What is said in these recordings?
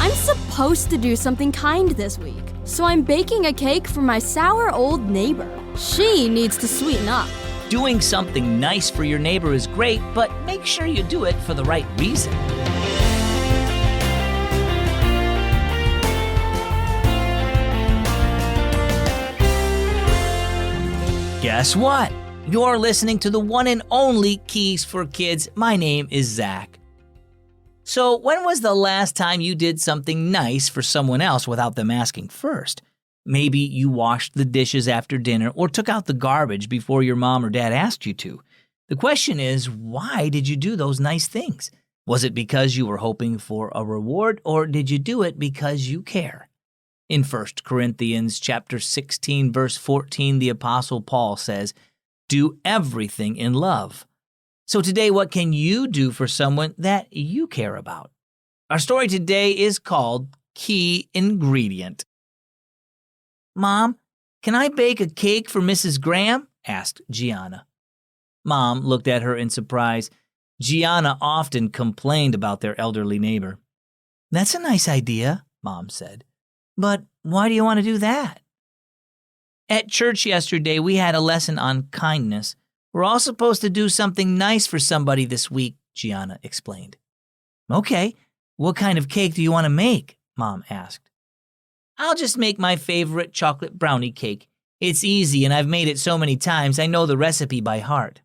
I'm supposed to do something kind this week, so I'm baking a cake for my sour old neighbor. She needs to sweeten up. Doing something nice for your neighbor is great, but make sure you do it for the right reason. Guess what? You're listening to the one and only Keys for Kids. My name is Zach. So, when was the last time you did something nice for someone else without them asking first? Maybe you washed the dishes after dinner or took out the garbage before your mom or dad asked you to. The question is, why did you do those nice things? Was it because you were hoping for a reward, or did you do it because you care? In 1 Corinthians chapter 16, verse 14, the Apostle Paul says, "Do everything in love." So today, what can you do for someone that you care about? Our story today is called Key Ingredient. "Mom, can I bake a cake for Mrs. Grahame?" asked Gianna. Mom looked at her in surprise. Gianna often complained about their elderly neighbor. "That's a nice idea," Mom said. "But why do you want to do that?" "At church yesterday, we had a lesson on kindness. We're all supposed to do something nice for somebody this week," Gianna explained. "Okay, what kind of cake do you want to make?" Mom asked. "I'll just make my favorite chocolate brownie cake. It's easy and I've made it so many times I know the recipe by heart."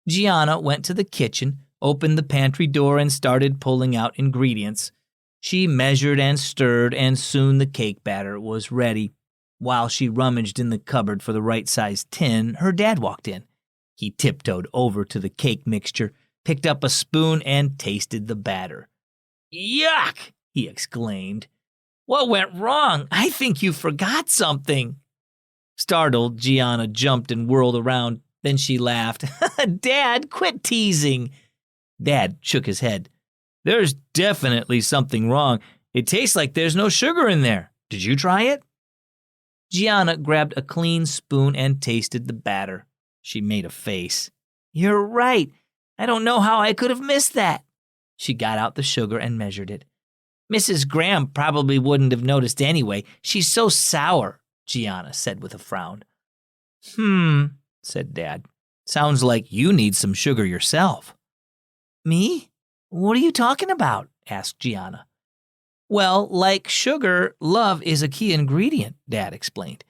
Gianna went to the kitchen, opened the pantry door, and started pulling out ingredients. She measured and stirred, and soon the cake batter was ready. While she rummaged in the cupboard for the right-sized tin, her dad walked in. He tiptoed over to the cake mixture, picked up a spoon, and tasted the batter. "Yuck!" he exclaimed. "What went wrong? I think you forgot something." Startled, Gianna jumped and whirled around. Then she laughed. "Dad, quit teasing." Dad shook his head. "There's definitely something wrong. It tastes like there's no sugar in there. Did you try it?" Gianna grabbed a clean spoon and tasted the batter. She made a face. "You're right. I don't know how I could have missed that." She got out the sugar and measured it. "Mrs. Grahame probably wouldn't have noticed anyway. She's so sour," Gianna said with a frown. Said Dad. "Sounds like you need some sugar yourself." "Me? What are you talking about?" asked Gianna. "Well, like sugar, love is a key ingredient," Dad explained.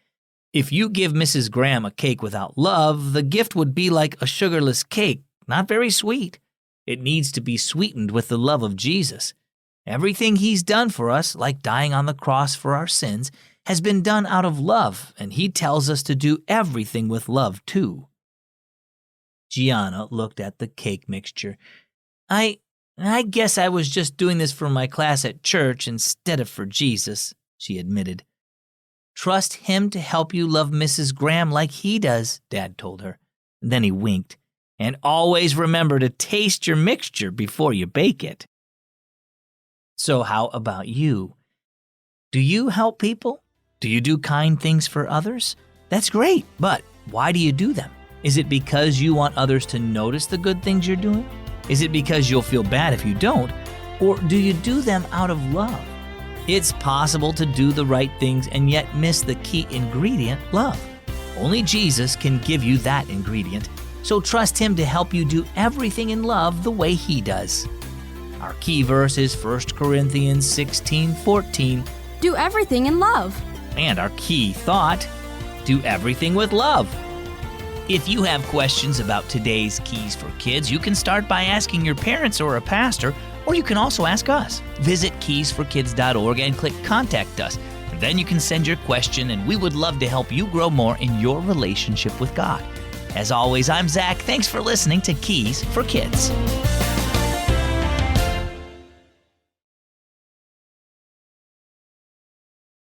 "If you give Mrs. Grahame a cake without love, the gift would be like a sugarless cake, not very sweet. It needs to be sweetened with the love of Jesus. Everything he's done for us, like dying on the cross for our sins, has been done out of love, and he tells us to do everything with love too." Gianna looked at the cake mixture. I guess I was just doing this for my class at church instead of for Jesus," she admitted. "Trust him to help you love Mrs. Grahame like he does," Dad told her. Then he winked. "And always remember to taste your mixture before you bake it." So how about you? Do you help people? Do you do kind things for others? That's great, but why do you do them? Is it because you want others to notice the good things you're doing? Is it because you'll feel bad if you don't? Or do you do them out of love? It's possible to do the right things and yet miss the key ingredient, love. Only Jesus can give you that ingredient, so trust him to help you do everything in love the way he does. Our key verse is 1 Corinthians 16:14. Do everything in love. And our key thought, do everything with love. If you have questions about today's Keys for Kids, you can start by asking your parents or a pastor, or you can also ask us. Visit keysforkids.org and click Contact Us. And then you can send your question, and we would love to help you grow more in your relationship with God. As always, I'm Zach. Thanks for listening to Keys for Kids.